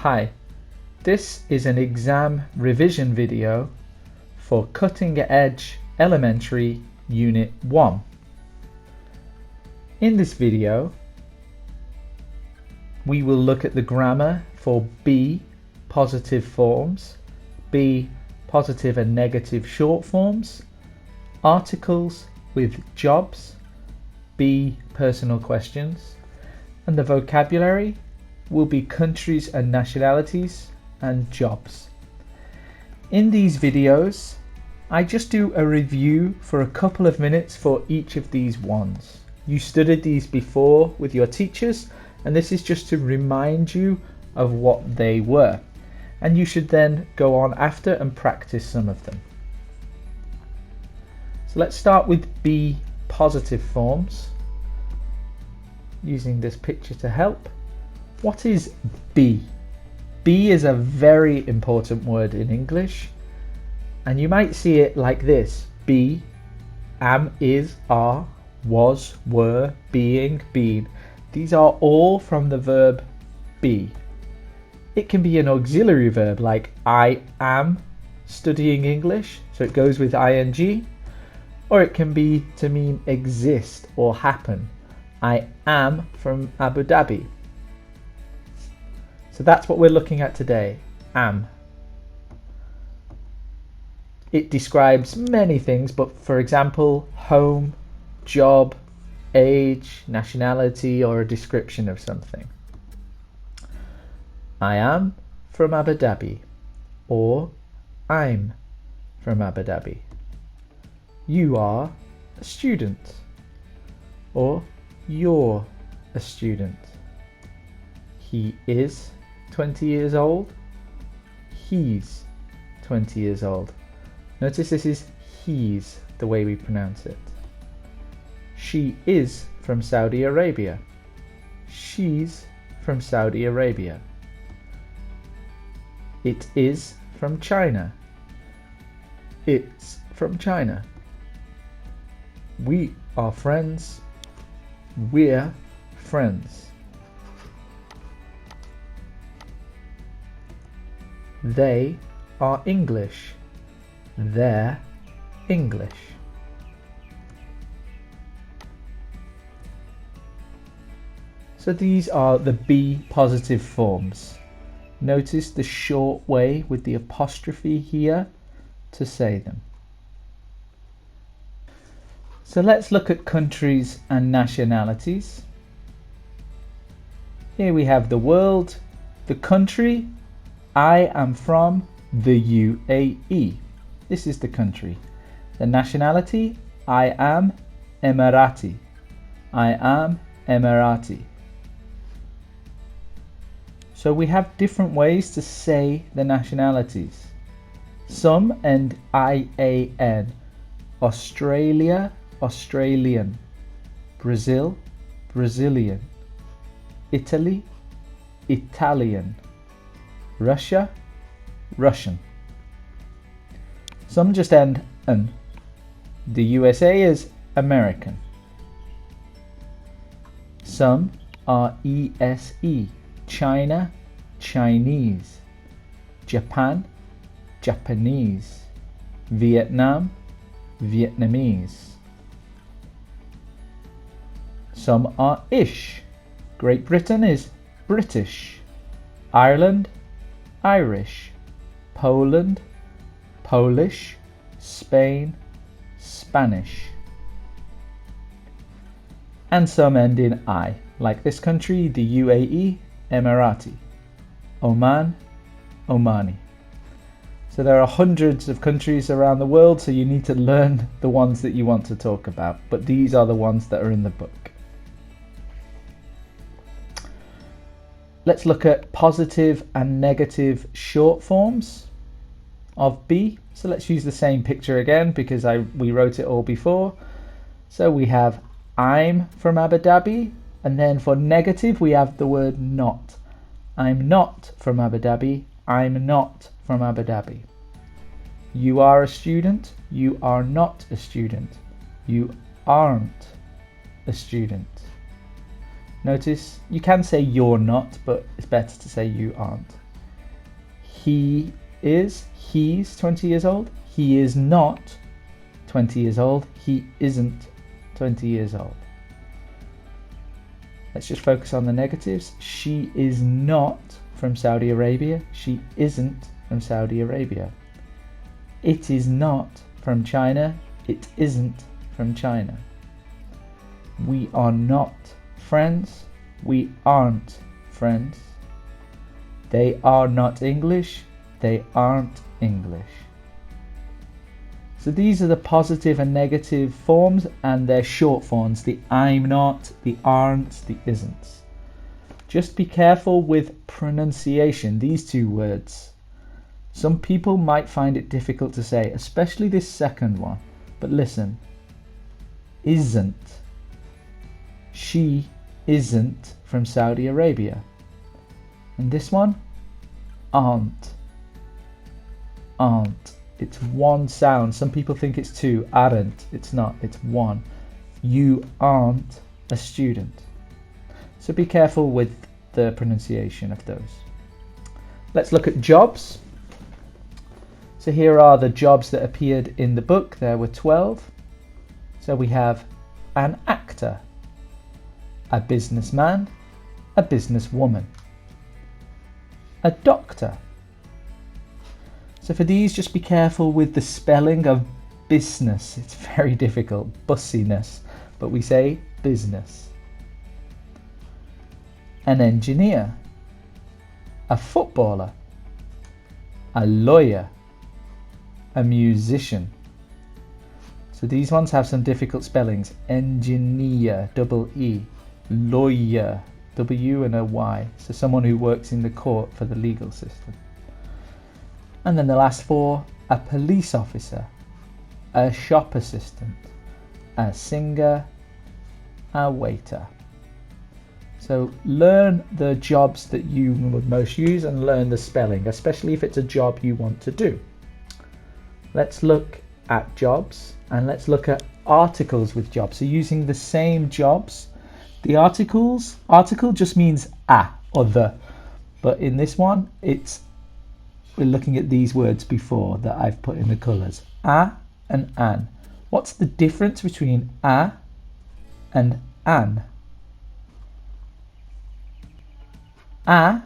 Hi, this is an exam revision video for Cutting Edge Elementary Unit 1. In this video, we will look at the grammar for be positive forms, be positive and negative short forms, articles with jobs, be personal questions, and the vocabulary will be countries and nationalities and jobs. In these videos, I just do a review for a couple of minutes for each of these ones. You studied these before with your teachers, and this is just to remind you of what they were. And you should then go on after and practice some of them. So let's start with be positive forms, using this picture to help. What is be? Be is a very important word in English, and you might see it like this: be, am, is, are, was, were, being, been. These are all from the verb be. It can be an auxiliary verb like I am studying English, so it goes with ing, or it can be to mean exist or happen. I am from Abu Dhabi. So that's what we're looking at today, am. It describes many things, but for example, home, job, age, nationality, or a description of something. I am from Abu Dhabi, or I'm from Abu Dhabi. You are a student, or you're a student. He is 20 years old, he's 20 years old. Notice this is he's, the way we pronounce it. She is from Saudi Arabia, she's from Saudi Arabia. It is from China, it's from China. We are friends, we're friends. They are English, they're English. So these are the be positive forms. Notice the short way with the apostrophe here to say them. So let's look at countries and nationalities. Here we have the world, the country. I am from the UAE. This is the country. The nationality, I am Emirati. I am Emirati. So we have different ways to say the nationalities. Some end IAN. Australia, Australian. Brazil, Brazilian. Italy, Italian. Russia, Russian. Some just end an. The USA is American. Some are ESE. China, Chinese. Japan, Japanese. Vietnam, Vietnamese. Some are ish. Great Britain is British. Ireland, Irish. Poland, Polish. Spain, Spanish. And some end in I, like this country, the UAE, Emirati. Oman, Omani. So there are hundreds of countries around the world, so you need to learn the ones that you want to talk about, but these are the ones that are in the book. Let's look at positive and negative short forms of be. So let's use the same picture again because we wrote it all before. So we have I'm from Abu Dhabi, and then for negative we have the word not. I'm not from Abu Dhabi, I'm not from Abu Dhabi. You are a student, you are not a student. You aren't a student. Notice you can say you're not, but it's better to say you aren't. he's 20 years old. He is not 20 years old. He isn't 20 years old. Let's just focus on the negatives. She is not from Saudi Arabia. She isn't from Saudi Arabia. It is not from China. It isn't from China. We are not friends. We aren't friends. They are not English. They aren't English. So these are the positive and negative forms, and their short forms, the I'm not, the aren't, the isn't. Just be careful with pronunciation, these two words. Some people might find it difficult to say, especially this second one. But listen, isn't. She isn't from Saudi Arabia. And this one, aren't. Aren't. It's one sound. Some people think it's two. Aren't. It's not. It's one. You aren't a student. So be careful with the pronunciation of those. Let's look at jobs. So here are the jobs that appeared in the book. There were 12. So we have an actor, a businessman, a businesswoman, a doctor. So for these, just be careful with the spelling of business. It's very difficult, bussiness, but we say business. An engineer, a footballer, a lawyer, a musician. So these ones have some difficult spellings. Engineer, double E, lawyer, W and a Y. So someone who works in the court for the legal system. And then the last four, a police officer, a shop assistant, a singer, a waiter. So learn the jobs that you would most use and learn the spelling, especially if it's a job you want to do. Let's look at jobs and let's look at articles with jobs. So using the same jobs, the article just means a or the, but in this one we're looking at these words before that I've put in the colours, a and an. What's the difference between a and an? A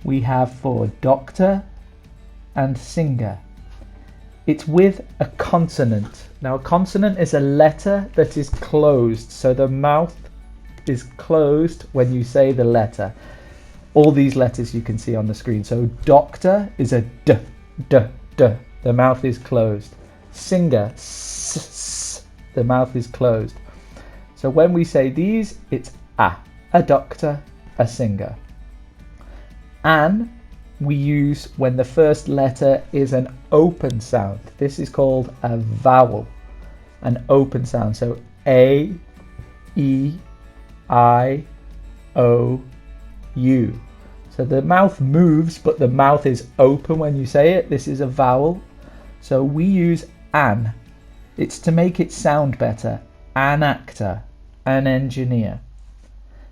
we have for doctor and singer. It's with a consonant. Now a consonant is a letter that is closed, so the mouth is closed when you say the letter. All these letters you can see on the screen. So doctor is a d, d, d. The mouth is closed. Singer, s, s. The mouth is closed. So when we say these, it's a doctor, a singer. An we use when the first letter is an open sound. This is called a vowel, an open sound. So A, E, I, O, U. So the mouth moves, but the mouth is open when you say it. This is a vowel. So we use an. It's to make it sound better. An actor, an engineer.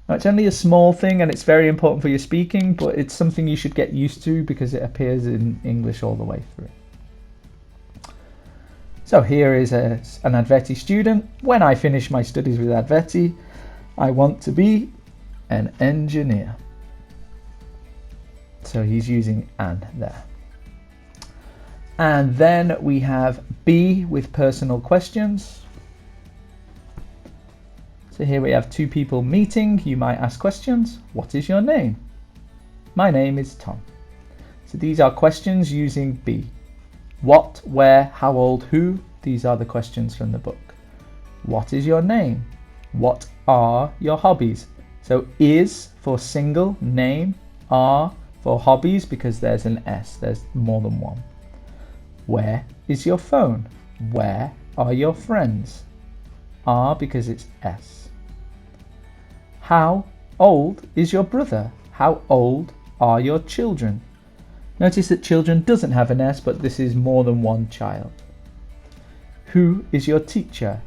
Now it's only a small thing and it's very important for your speaking, but it's something you should get used to because it appears in English all the way through. So here is an Adveti student. When I finish my studies with Adveti, I want to be an engineer. So he's using an there. And then we have B with personal questions. So here we have two people meeting. You might ask questions. What is your name? My name is Tom. So these are questions using B. What, where, how old, who? These are the questions from the book. What is your name? What are your hobbies? So is for single, name, are for hobbies because there's an S, there's more than one. Where is your phone? Where are your friends? Are because it's S. How old is your brother? How old are your children? Notice that children doesn't have an S, but this is more than one child. Who is your teacher?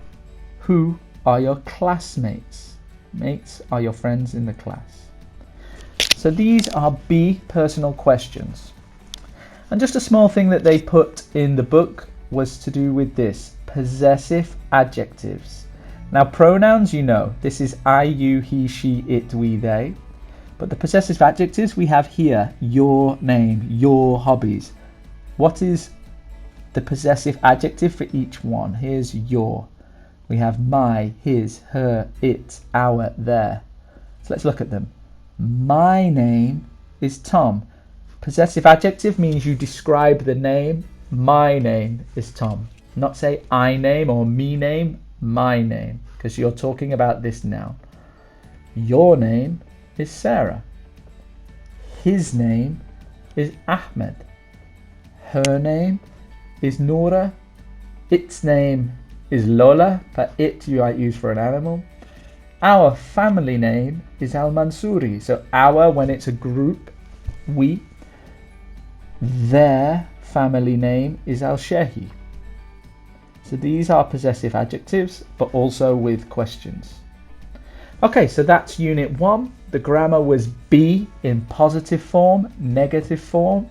Who are your classmates? Mates are your friends in the class. So these are B personal questions. And just a small thing that they put in the book was to do with this, possessive adjectives. Now pronouns, you know, this is I, you, he, she, it, we, they. But the possessive adjectives we have here, your name, your hobbies. What is the possessive adjective for each one? Here's your. We have my, his, her, it, our, their. So let's look at them. My name is Tom. Possessive adjective means you describe the name. My name is Tom. Not say I name or me name, my name, because you're talking about this noun. Your name is Sarah. His name is Ahmed. Her name is Nora. Its name is Lola, but it you might use for an animal. Our family name is Al Mansuri. So our, when it's a group, we. Their family name is Al Shehi. So these are possessive adjectives, but also with questions. Okay, so that's unit 1. The grammar was be in positive form, negative form,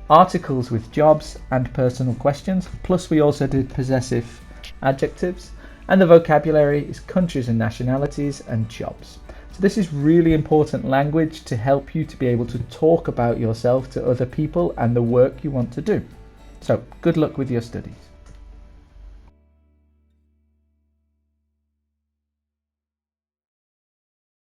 articles with jobs and personal questions, plus we also did possessive adjectives, and the vocabulary is countries and nationalities and jobs. So this is really important language to help you to be able to talk about yourself to other people and the work you want to do. So good luck with your studies.